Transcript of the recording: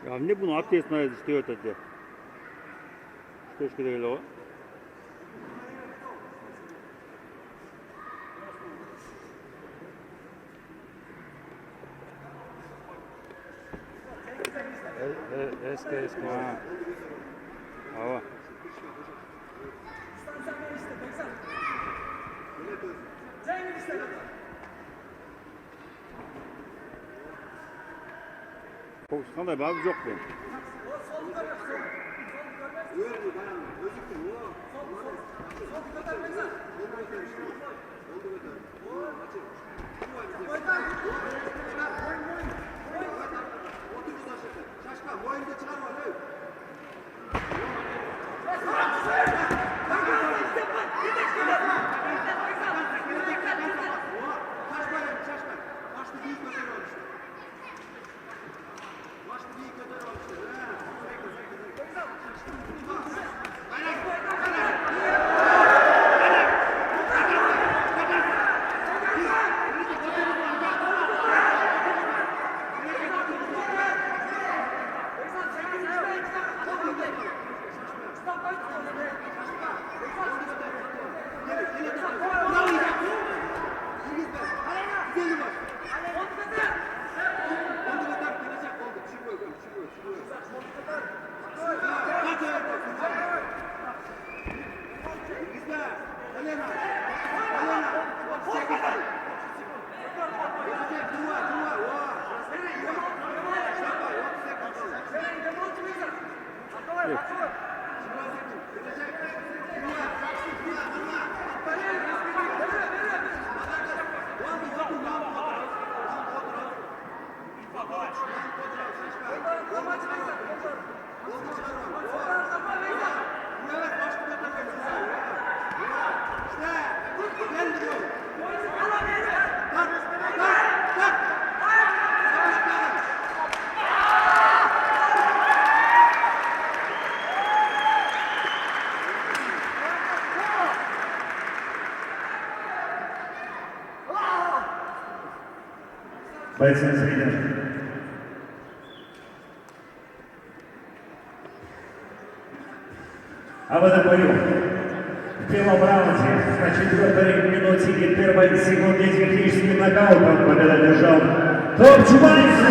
Ya ne bunu abdestine istiyor dedi. Keşke değil o. Eski. Ha. Hava. Kokusunda bir abi yok benim. Бойцы свидетели. А в этом бою в первом раунде на 4-й минуте и 1 секунде техническим нокаутом победу одержал Топчубайцу!